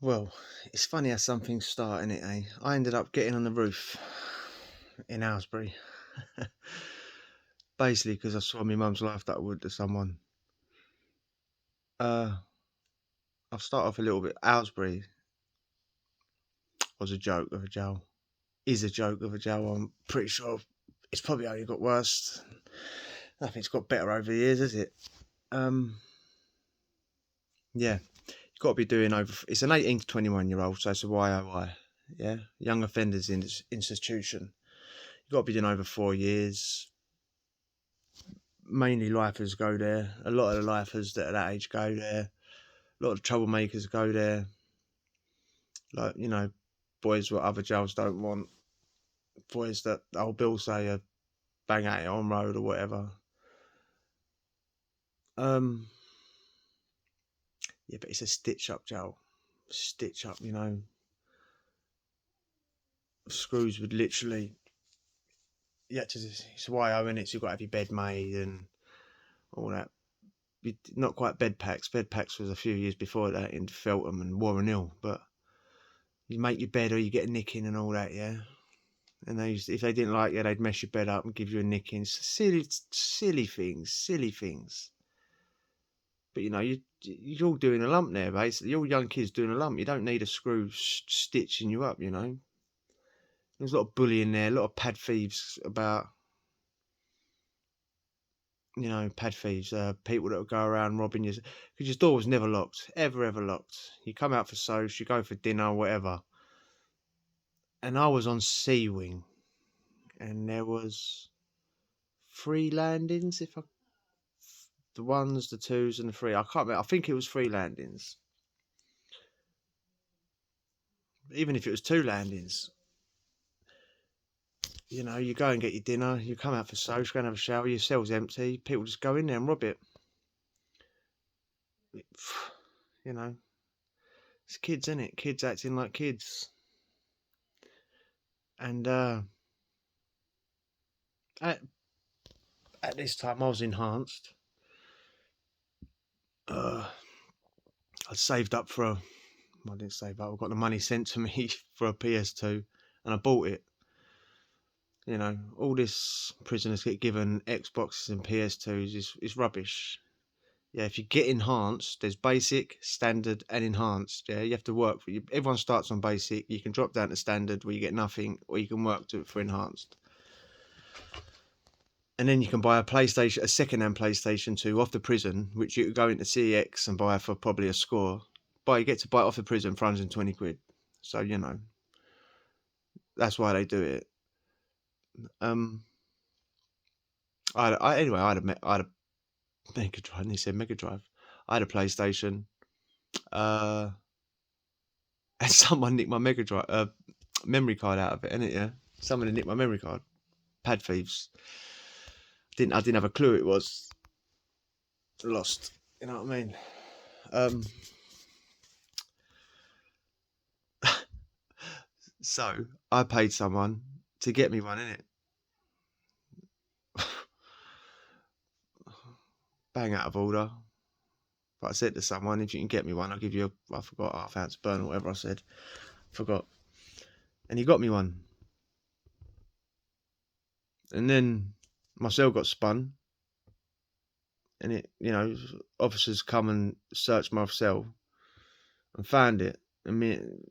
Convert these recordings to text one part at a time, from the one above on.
Well, it's funny how some things start, innit, eh? I ended up getting on the roof in Aylesbury. Basically, because I saw my mum's life that I would to someone. Uh, I'll start off a little bit. Aylesbury was a joke of a jail. Is a joke of a jail. I'm pretty sure it's probably only got worse. Nothing's got better over the years, has it? Um, yeah, you've got to be doing over. It's an 18 to 21-year-old, so it's a YOI. Yeah, young offenders in institution. You've got to be doing over 4 years. Mainly lifers go there. A lot of the lifers that are that age go there. A lot of troublemakers go there. Like, boys what other jails don't want. Boys that old Bill say are bang at it on road or whatever. Um, yeah, but it's a stitch up jail. Stitch up, Screws would literally. Yeah, it's YO in it, so you've got to have your bed made and all that. Not quite bed packs. Bed packs was a few years before that in Feltham and Warren Hill, but you make your bed or you get a nicking and all that, yeah. And if they didn't like you, they'd mess your bed up and give you a nicking. Silly things. But you're all doing a lump there, basically. You're all young kids doing a lump. You don't need a screw stitching you up, There's a lot of bullying there, a lot of pad thieves about, pad thieves, people that will go around robbing you. Because your door was never locked, ever locked. You come out for social, you go for dinner, whatever. And I was on C Wing, and there was 3 landings, the ones, the twos, and the three. I can't remember. I think it was 3 landings. Even if it was 2 landings, you go and get your dinner, you come out for social, go and have a shower, your cell's empty, people just go in there and rob it. You know, it's kids, isn't it? Kids acting like kids. And at this time, I was enhanced. I'd saved up I didn't save up, I got the money sent to me for a PS2 and I bought it. All this prisoners get given Xboxes and PS2s is rubbish. Yeah, if you get enhanced, there's basic, standard, and enhanced. Yeah, you have to work for you. Everyone starts on basic. You can drop down to standard where you get nothing, or you can work to it for enhanced. And then you can buy a second-hand PlayStation 2 off the prison, which you could go into CEX and buy for probably a score. But you get to buy it off the prison for 120 quid. So that's why they do it. Anyway, I had a Mega Drive. And he said Mega Drive. I had a PlayStation. And someone nicked my Mega Drive memory card out of it, innit? Yeah, someone had nicked my memory card. Pad thieves. I didn't have a clue it was lost. You know what I mean? So I paid someone to get me one, innit? Bang out of order. But I said to someone, if you can get me one, I'll give you I forgot, half ounce burn or whatever I said. Forgot. And he got me one. And then my cell got spun. And officers come and search my cell and found it. I mean,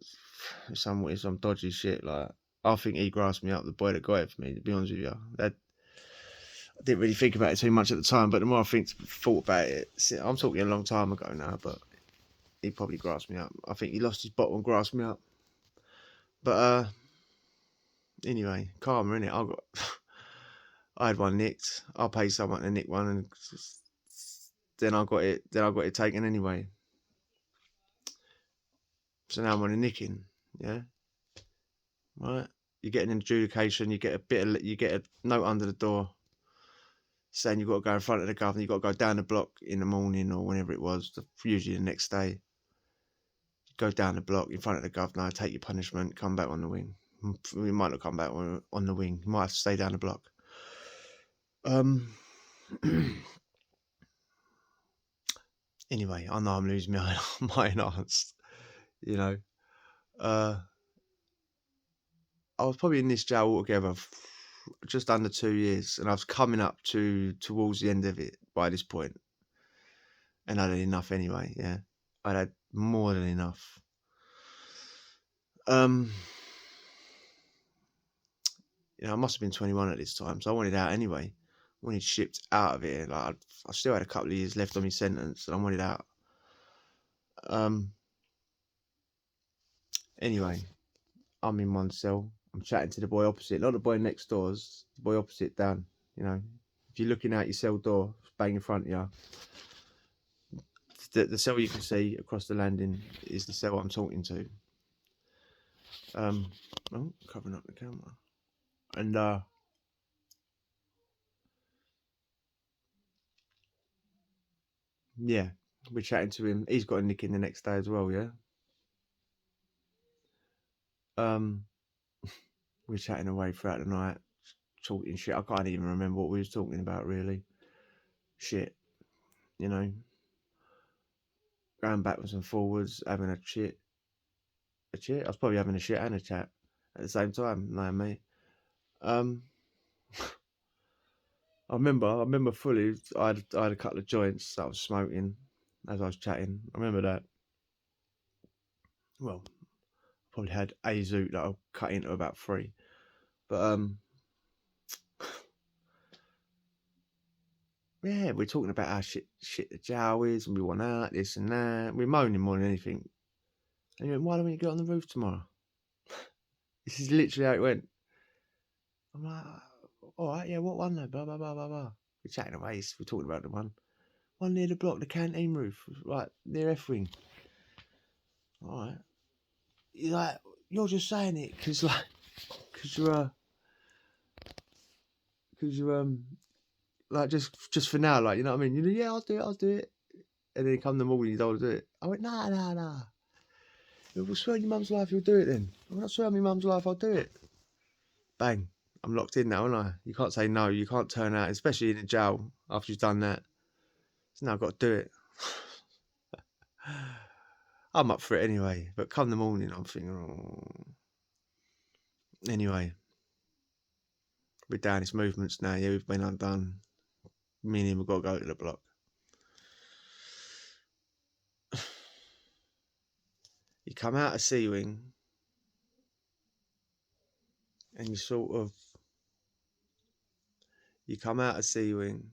some dodgy shit. Like, I think he grasped me up, the boy that got it for me, to be honest with you. I didn't really think about it too much at the time, but the more I thought about it, I'm talking a long time ago now, but he probably grasped me up. I think he lost his bottle and grasped me up. But anyway, karma, innit? I had one nicked. I paid someone to nick one, and then I got it taken anyway. So now I'm on a nicking, yeah. Right? You get an adjudication. You get a note under the door saying you've got to go in front of the governor. You've got to go down the block in the morning or whenever it was. Usually the next day. Go down the block in front of the governor, take your punishment, come back on the wing. We might not come back on the wing. You might have to stay down the block. Anyway, I know I'm losing my enhanced. you know. I was probably in this jail altogether just under 2 years, and I was coming up towards the end of it by this point, and I'd had enough anyway. Yeah, I'd had more than enough. I must have been 21 at this time, so I wanted out anyway. I wanted shipped out of here. Like I still had a couple of years left on my sentence, and I wanted out. Anyway, I'm in one cell. I'm chatting to the boy opposite, not the boy next door's, the boy opposite down. If you're looking out your cell door, bang in front of you. The cell you can see across the landing is the cell I'm talking to. Covering up the camera. And yeah, we're chatting to him. He's got a nick in the next day as well, yeah. We're chatting away throughout the night, talking shit. I can't even remember what we was talking about really. Shit, going backwards and forwards, having a shit. I was probably having a shit and a chat at the same time, knowing me. I remember fully. I had a couple of joints that I was smoking as I was chatting. I remember that. Well, probably had a zoot that I'll cut into about 3. But yeah, we're talking about how shit the jail is, and we want out, this and that. We're moaning more than anything. And he went, "Why don't we get on the roof tomorrow?" This is literally how it went. I'm like, "All right, yeah, what one though?" Blah blah blah blah blah. We're chatting away. We're talking about the one near the block, the canteen roof, right near F wing. All right. You're just saying it because you're like just for now, like, you know what I mean? Yeah, I'll do it. And then come the morning, you don't want to do it. I went, nah. We'll swear on your mum's life, you'll do it then. I'm not swearing on my mum's life, I'll do it. Bang. I'm locked in now, aren't I? You can't say no. You can't turn out, especially in a jail after you've done that. So now I've got to do it. I'm up for it anyway. But come the morning, I'm thinking, oh. Anyway, we're down his movements now. Yeah, we've been undone. Me and him have got to go to the block. You come out of C Wing and you come out of C Wing,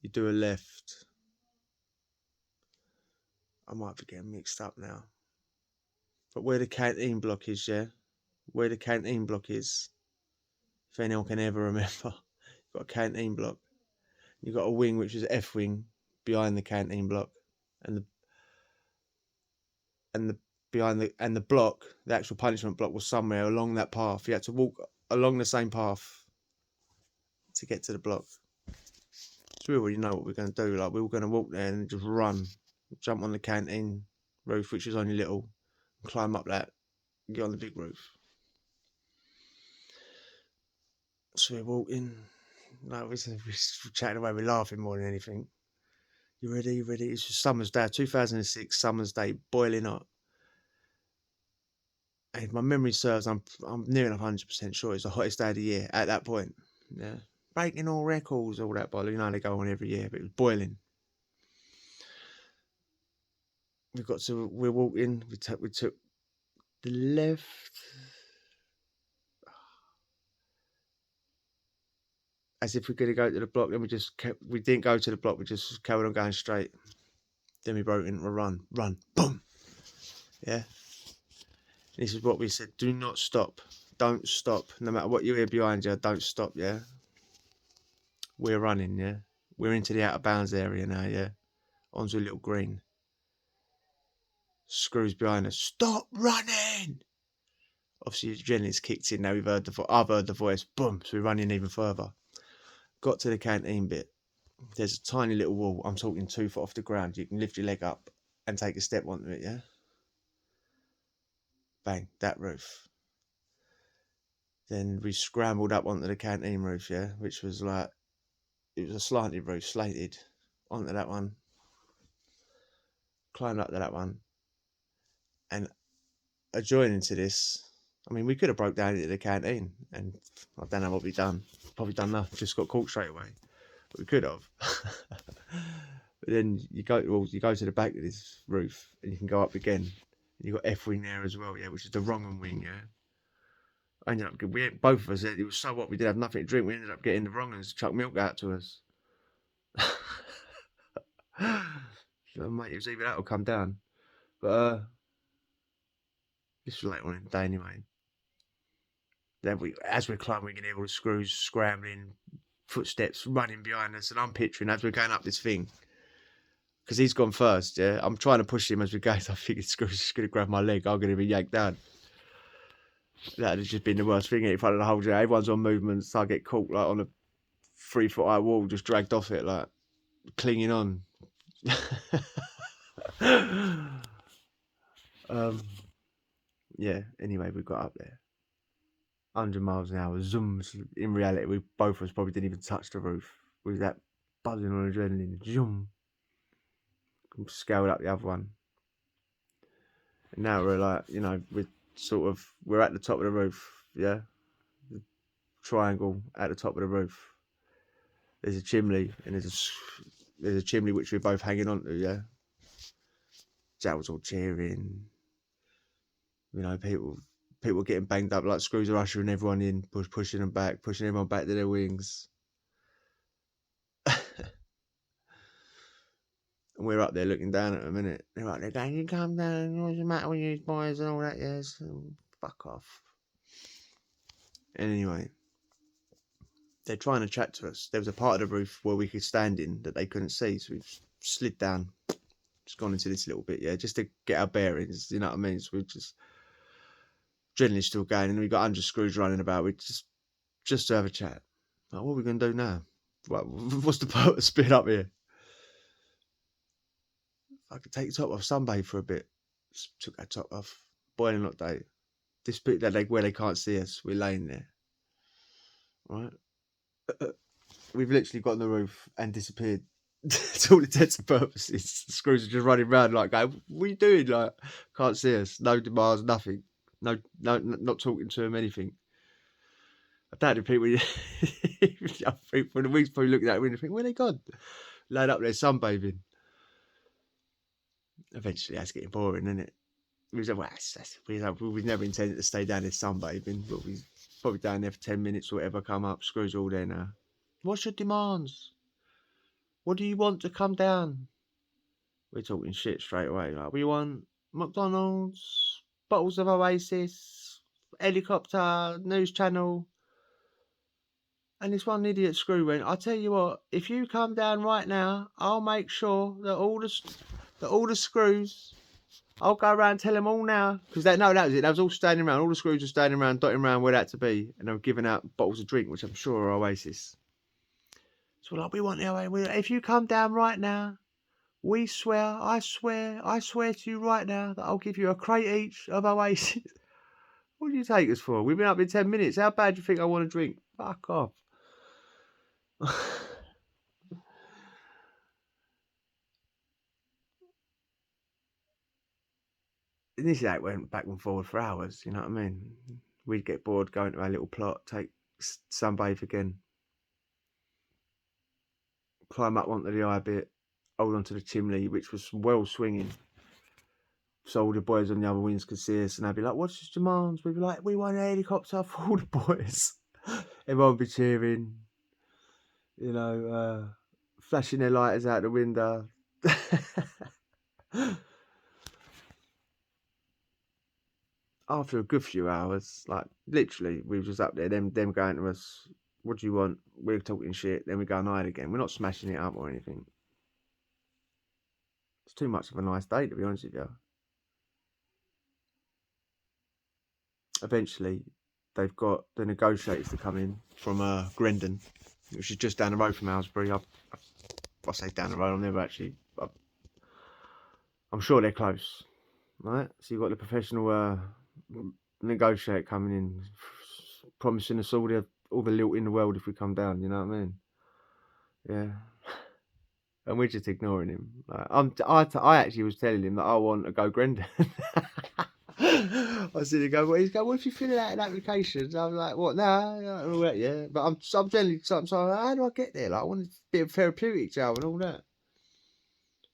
you do a left. I might be getting mixed up now. But where the canteen block is, yeah? Where the canteen block is, if anyone can ever remember, you've got a canteen block. You've got a wing which is F wing behind the canteen block. And the block, the actual punishment block, was somewhere along that path. You had to walk along the same path to get to the block. So we already know what we're going to do. Like, we were going to walk there and just run, jump on the canteen roof, which is only little, and climb up that, and get on the big roof. So we're walking, like, we're chatting away, we're laughing more than anything. You ready? It's just summer's day, 2006 summer's day, boiling hot. And if my memory serves, I'm near enough 100% sure it's the hottest day of the year at that point. Yeah, breaking all records, all that bottle. You know they go on every year, but it was boiling. We're walking. We took the left. As if we're going to go to the block, then we didn't go to the block, we just carried on going straight. Then we broke into a run, boom. Yeah. This is what we said, do not stop. Don't stop. No matter what you hear behind you, don't stop, yeah? We're running, yeah? We're into the out of bounds area now, yeah? Onto a little green. Screws behind us, stop running! Obviously, adrenaline's kicked in now, I've heard the voice, boom, so we're running even further. Got to the canteen bit. There's a tiny little wall. I'm talking 2 foot off the ground. You can lift your leg up and take a step onto it, yeah? Bang, that roof. Then we scrambled up onto the canteen roof, yeah? Which was like, it was a slanted roof, slated. Onto that one. Climbed up to that one. And adjoining to this, I mean, we could have broke down into the canteen, and I don't know what we've done. Probably done nothing. Just got caught straight away. But we could have. But then you go to the back of this roof, and you can go up again. And you got F wing there as well, yeah, which is the wrong wing, yeah. I ended up, both of us, it was so hot, we did have nothing to drink. We ended up getting the wrong ones to chuck milk out to us. So, mate, it was either that or come down. But this was later on in the day anyway. Then as we're climbing, we can hear all the screws scrambling, footsteps running behind us, and I'm picturing as we're going up this thing, because he's gone first, yeah. I'm trying to push him as we go, so I think the screw's just going to grab my leg. I'm going to be yanked down. That has just been the worst thing in front of the whole day. Everyone's on movement, so I get caught like on a 3-foot high wall, just dragged off it, like clinging on. Yeah, anyway, we got up there. 100 miles an hour, zoom. In reality, we both of us probably didn't even touch the roof. We was that buzzing on adrenaline, zoom. Scaled up the other one. And now we're like, you know, we're at the top of the roof, yeah? The triangle at the top of the roof. There's a chimney, and there's a chimney which we're both hanging on to, yeah? Jack was all cheering. You know, people getting banged up, like screws are ushering everyone in, pushing them back, pushing everyone back to their wings. And we're up there looking down at them, innit? They're up there going, you come down, what's the matter with you boys and all that, yes? Fuck off. And anyway, they're trying to chat to us. There was a part of the roof where we could stand in that they couldn't see, so we've slid down, just gone into this little bit, yeah, just to get our bearings, you know what I mean? So we just, adrenaline's still going, and we got 100 screws running about. We just to have a chat. Like, what are we going to do now? What's the point of spin up here? I could take the top off, sunbathe for a bit. Just took our top off. Boiling hot day. This bit where they can't see us, we're laying there. Right? We've literally got on the roof and disappeared. To all intents and purposes. The screws are just running around like, going, what are you doing? Like, can't see us. No demands, nothing. No, not talking to them, anything. I doubt if people, when the wings probably looking at me and think, where they gone? Laid up there sunbathing. Eventually, that's getting boring, isn't it? We never intended to stay down there sunbathing, but we probably down there for 10 minutes or whatever, come up, screws all there now. What's your demands? What do you want to come down? We're talking shit straight away. Like, we want McDonald's, bottles of Oasis, helicopter, news channel. And this one idiot screw went, I tell you what, if you come down right now, I'll make sure that all the screws, I'll go around and tell them all now. Because that was it. That was all standing around. All the screws were standing around, dotting around where that to be. And they were giving out bottles of drink, which I'm sure are Oasis. So like, we want the Oasis. If you come down right now, I swear to you right now that I'll give you a crate each of Oasis. What do you take us for? We've been up in 10 minutes. How bad do you think I want to drink? Fuck off. This act went back and forward for hours, you know what I mean? We'd get bored, go into our little plot, take sunbathe again, climb up onto the eye bit, hold onto the chimney, which was well swinging. So all the boys on the other wings could see us, and they'd be like, what's your demands? We'd be like, we want a helicopter for all the boys. Everyone would be cheering, you know, flashing their lighters out the window. After a good few hours, like literally, we were just up there, them going to us, what do you want? We're talking shit, then we go and hide again. We're not smashing it up or anything. It's too much of a nice day, to be honest with you. Eventually, they've got the negotiators to come in from Grendon, which is just down the road from Aylesbury. I say down the road, I'm never actually, I'm sure they're close, right? So you've got the professional negotiator coming in, promising us all the loot in the world if we come down, you know what I mean? Yeah. And we're just ignoring him. Like, I actually was telling him that I want to go Grendon. I see him go, well, he's going, what if you fill out an application? I'm like, what now? All that, yeah. But I'm generally, so how do I get there? Like, I want a bit of therapeutic jail and all that.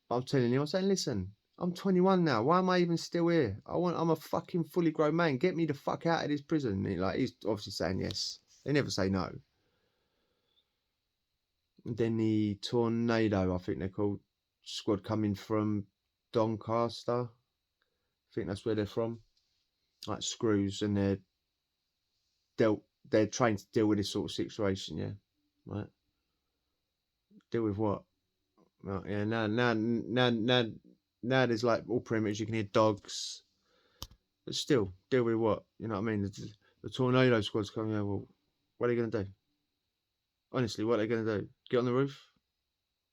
But I'm telling you, I'm saying, listen, I'm 21 now. Why am I even still here? I'm a fucking fully grown man. Get me the fuck out of this prison. And he's obviously saying yes. They never say no. And then the Tornado, I think they're called, squad coming from Doncaster. I think that's where they're from. Like screws, and they're trained to deal with this sort of situation, yeah. Right. Deal with what? Well, yeah, now there's like all perimeters, you can hear dogs. But still, deal with what? You know what I mean? The Tornado squad's coming over. Well, what are they gonna do? Honestly, what are they gonna do? Get on the roof?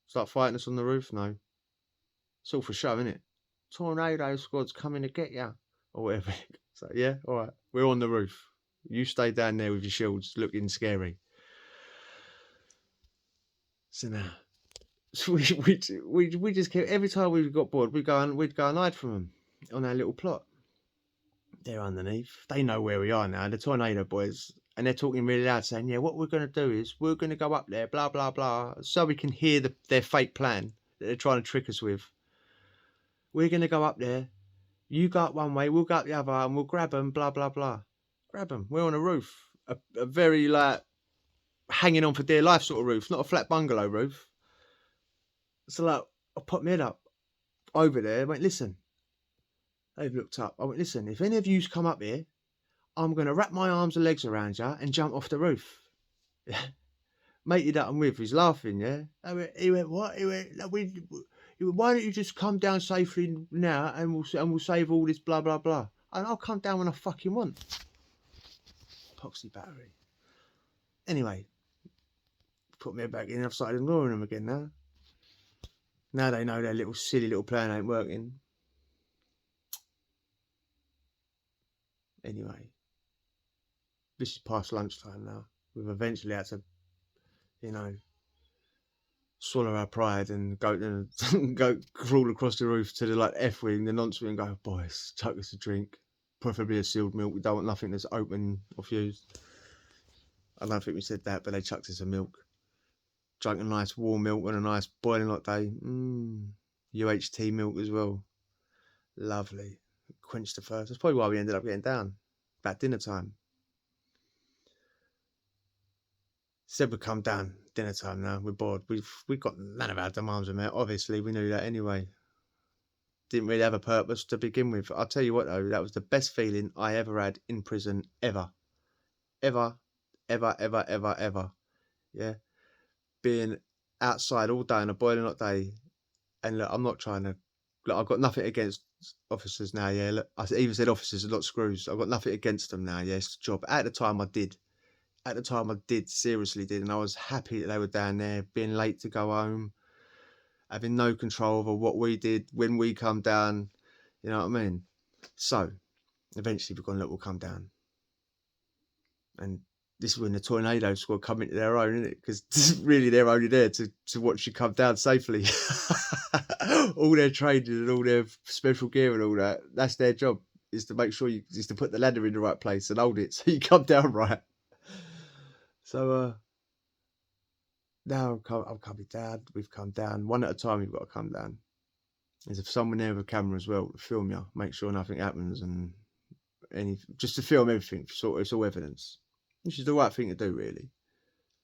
Start fighting us on the roof? No. It's all for show, isn't it? Tornado squad's coming to get you. Or whatever. So yeah, alright. We're on the roof. You stay down there with your shields looking scary. So now, so we just kept, every time we got bored, we'd go and hide from them on our little plot. They're underneath. They know where we are now, the Tornado boys. And they're talking really loud, saying, yeah, what we're going to do is we're going to go up there, blah, blah, blah, so we can hear their fake plan that they're trying to trick us with. We're going to go up there. You go up one way, we'll go up the other, and we'll grab them, blah, blah, blah. Grab them. We're on a roof. A very, like, hanging on for dear life sort of roof, not a flat bungalow roof. So, like, I popped my head up over there and went, listen. They've looked up. I went, listen, if any of you's come up here, I'm going to wrap my arms and legs around you and jump off the roof. Matey that I'm with, he's laughing, yeah? He went, what? He went, why don't you just come down safely now and we'll save all this blah, blah, blah. And I'll come down when I fucking want. Epoxy battery. Anyway, put me back in. I've started ignoring them again now. Now they know their little silly little plan ain't working. Anyway, this is past lunchtime now. We've eventually had to, swallow our pride and go crawl across the roof to the like F wing, the nonce wing, and go, boys, chuck us a drink, preferably a sealed milk. We don't want nothing that's open or fused. I don't think we said that, but they chucked us a milk. Drank a nice warm milk on a nice boiling hot day. UHT milk as well. Lovely. Quenched the thirst. That's probably why we ended up getting down. About dinner time. Said we'd come down dinner time now. We're bored. We've got none of our demands met. Obviously, we knew that anyway. Didn't really have a purpose to begin with. I'll tell you what though, that was the best feeling I ever had in prison ever. Ever. Yeah. Being outside all day on a boiling hot day. And look, I'm not trying to, look, I've got nothing against officers now, yeah. Look, I even said officers are not screws. I've got nothing against them now, yeah. It's a job. At the time I did. Seriously did. And I was happy that they were down there, being late to go home, having no control over what we did when we come down. You know what I mean? So, eventually we've gone, look, we'll come down. And this is when the Tornado squad come into their own, isn't it? Because really they're only there to watch you come down safely. All their training and all their special gear and all that, that's their job, is to make sure is to put the ladder in the right place and hold it so you come down right. So now I'm coming down. We've come down. One at a time we've got to come down. There's someone there with a camera as well to film you, make sure nothing happens, and just to film everything, so it's all evidence. Which is the right thing to do, really.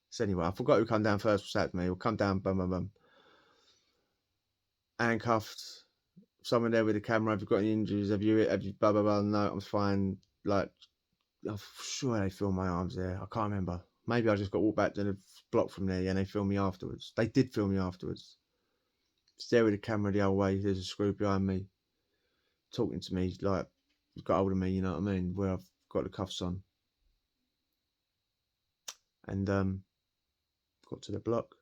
So anyway, I forgot who come down first beside me. We'll come down, bum, bum, bum. Handcuffed. Someone there with a camera. Have you got any injuries? Have you blah, blah, blah? No, I'm fine. Like, I'm sure they filmed my arms there. I can't remember. Maybe I just got walked back to the block from there, and they filmed me afterwards. They did film me afterwards. Just there with the camera the whole way. There's a screw behind me, talking to me, like, got hold of me, you know what I mean? Where I've got the cuffs on. And got to the block.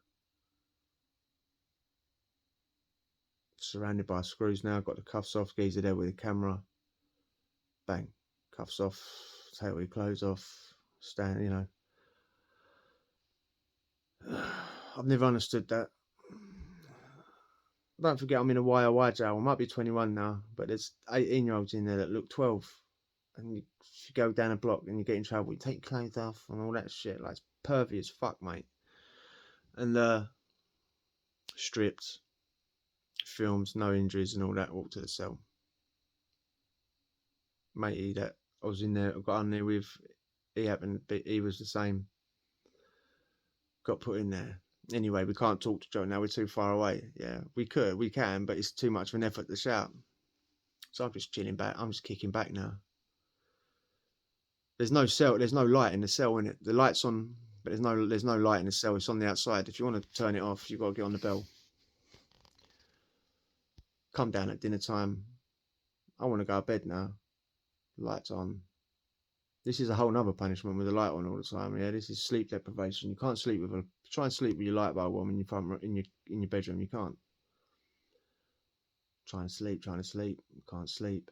Surrounded by screws now. Got the cuffs off. Geezer there with the camera. Bang. Cuffs off. Take all your clothes off. Stand, you know. I've never understood that. Don't forget I'm in a HMYOI jail. I might be 21 now, but there's 18-year-olds in there that look 12. and you go down a block and you get in trouble, you take your clothes off and all that shit. Like, it's pervy as fuck, mate. And stripped, films, no injuries and all that, walked to the cell. Matey that I was in there, I got on there with, he was the same. Got put in there. Anyway, we can't talk to Joe now, we're too far away. Yeah, we can, but it's too much of an effort to shout. So I'm just chilling back, I'm just kicking back now. There's no light in the cell, innit? The light's on, but there's no light in the cell, it's on the outside. If you want to turn it off, you've got to get on the bell. Come down at dinner time. I want to go to bed now. Lights on. This is a whole nother punishment with the light on all the time. Yeah, this is sleep deprivation. You can't sleep with try and sleep with your light bulb on in your bedroom. You can't. Trying to sleep. You can't sleep.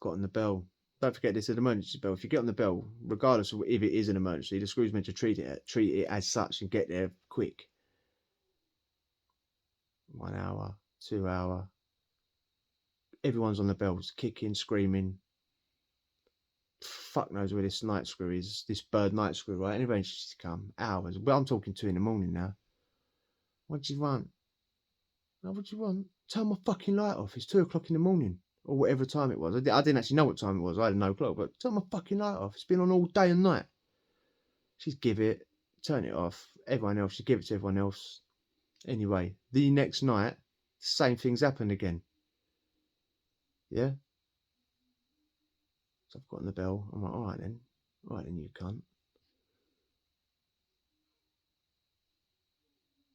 Got on the bell. Don't forget, this is an emergency bell. If you get on the bell, regardless of if it is an emergency, the screw's meant to treat it as such and get there quick. 1 hour, 2 hour. Everyone's on the bells, kicking, screaming. Fuck knows where this night screw is, this bird night screw, right? And eventually she's come. Hours. Well, I'm talking 2 in the morning now. What do you want? Oh, what do you want? Turn my fucking light off. It's 2 o'clock in the morning. Or whatever time it was. I didn't actually know what time it was. I had no clock, but turn my fucking light off. It's been on all day and night. She'd give it, turn it off. Everyone else, she'd give it to everyone else. Anyway, the next night, same things happened again. Yeah? So I've gotten the bell. I'm like, alright then, you cunt.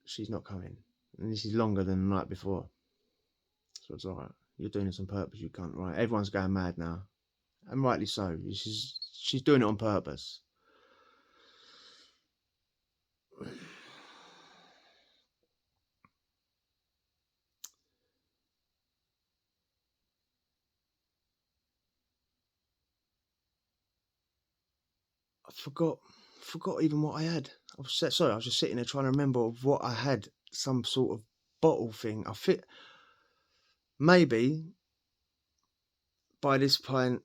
She's not coming. And this is longer than the night before. So it's alright. You're doing this on purpose, you cunt, right? Everyone's going mad now. And rightly so. She's doing it on purpose. I forgot even what I had. I was just sitting there trying to remember what I had. Some sort of bottle thing. Maybe by this point,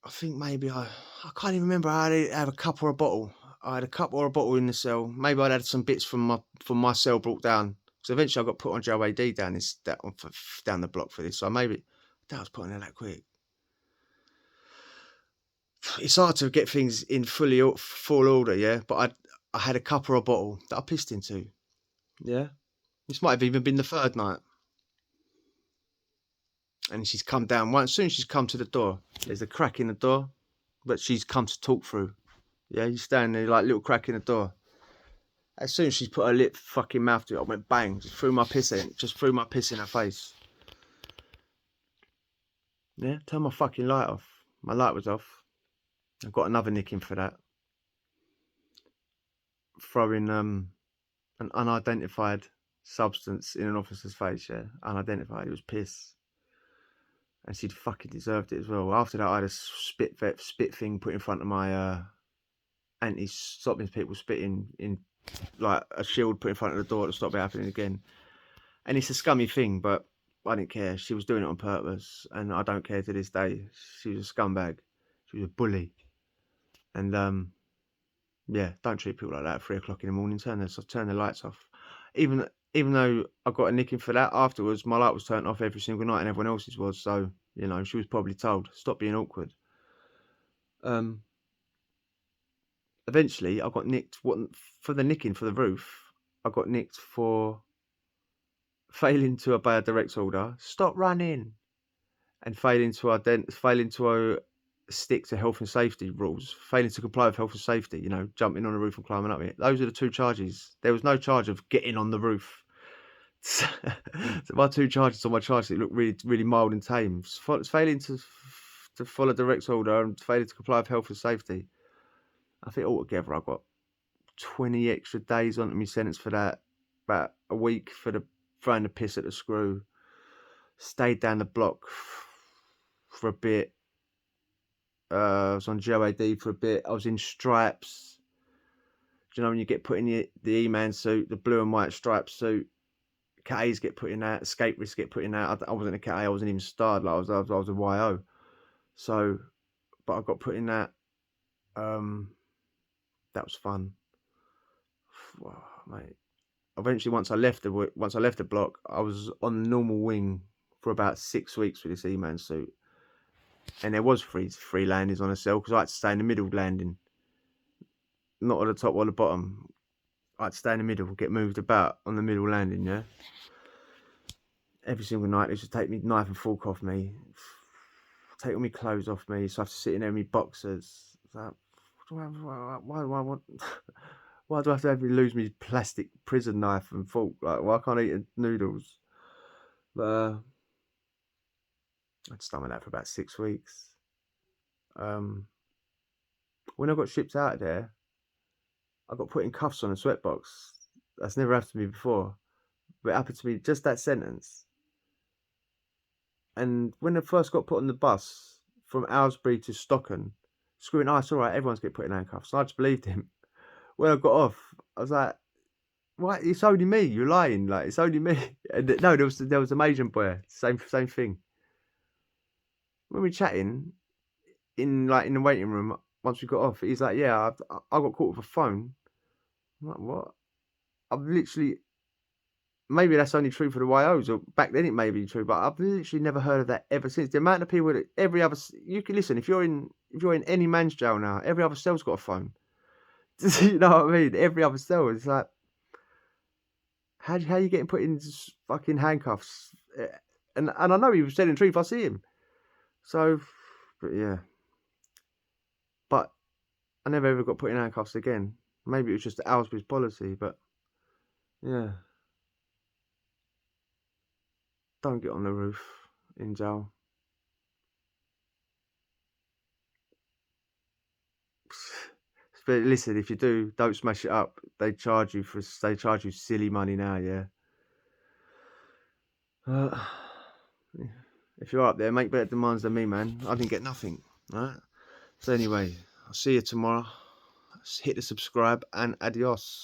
I think maybe I can't even remember. I had a cup or a bottle. I had a cup or a bottle in the cell. Maybe I'd had some bits from my cell brought down. So eventually I got put on Joe AD down the block for this. So maybe I doubt I was putting it that quick. It's hard to get things in full order, yeah. But I had a cup or a bottle that I pissed into. Yeah, this might have even been the 3rd night. And she's come down. As soon as she's come to the door, there's a crack in the door, but she's come to talk through. Yeah, you stand there like little crack in the door. As soon as she's put her fucking mouth to it, I went bang, just threw my piss in her face. Yeah, turn my fucking light off. My light was off. I got another nicking for that. Throwing an unidentified substance in an officer's face, yeah. Unidentified, it was piss. And she'd fucking deserved it as well. After that, I had a spit thing put in front of my stopping people spitting in, like a shield put in front of the door to stop it happening again. And it's a scummy thing, but I didn't care. She was doing it on purpose, and I don't care to this day. She was a scumbag. She was a bully. And yeah, don't treat people like that at 3 o'clock in the morning. Turn the lights off. Even though I got a nicking for that afterwards, my light was turned off every single night, and everyone else's was. So you know, she was probably told, stop being awkward. Eventually, I got nicked for the nicking for the roof. I got nicked for failing to obey a direct order, stop running, and failing to stick to health and safety rules, failing to comply with health and safety, you know, jumping on the roof and climbing up it. Those are the 2 charges. There was no charge of getting on the roof. So my 2 charges on my charge sheet look really, really mild and tame. Failing to follow direct order and failing to comply with health and safety. I think altogether I got 20 extra days onto my sentence for that. About a week for throwing the piss at the screw. Stayed down the block for a bit. I was on Joe AD for a bit. I was in stripes. Do you know when you get put in the E-man suit, the blue and white striped suit, Cat A's get put in that, escape risks get put in that. I wasn't a Cat A, I wasn't even starred, like I was a YO. So, but I got put in that. That was fun. Wow, mate. Eventually, once I left the block, I was on the normal wing for about 6 weeks with this E-man suit, and there was three landings on a cell because I had to stay in the middle landing, not at the top or the bottom. I had to stay in the middle, get moved about on the middle landing. Yeah, every single night they used to take me knife and fork off me, take all my clothes off me, so I have to sit in there in my boxers. Like, why do I want? Why do I have to lose my plastic prison knife and fork? Like, why can't I eat noodles? But I'd stomach that for about 6 weeks. When I got shipped out of there, I got put in cuffs on a sweatbox. That's never happened to me before. But it happened to me, just that sentence. And when I first got put on the bus from Aylesbury to Stockton, screwing, oh, it's all right, everyone's getting put in handcuffs. So I just believed him. When I got off, I was like, what? It's only me. You're lying. Like, it's only me. And no, there was an Asian boy. Same thing. When we were chatting in the waiting room, once we got off, he's like, yeah, I got caught with a phone. I'm like, what? I've literally, maybe that's only true for the YOs, or back then it may be true, but I've literally never heard of that ever since. The amount of people that you can listen, if you're in any man's jail now, every other cell's got a phone. You know what I mean? Every other cell. It's like, how are you getting put in fucking handcuffs? And I know he was telling the truth. I see him. So, but yeah. But I never ever got put in handcuffs again. Maybe it was just Aylesbury's policy, but yeah. Don't get on the roof in jail. But listen, if you do, don't smash it up. They charge you silly money now, yeah. If you're up there, make better demands than me, man. I didn't get nothing, right? So anyway, I'll see you tomorrow. Hit the subscribe and adios.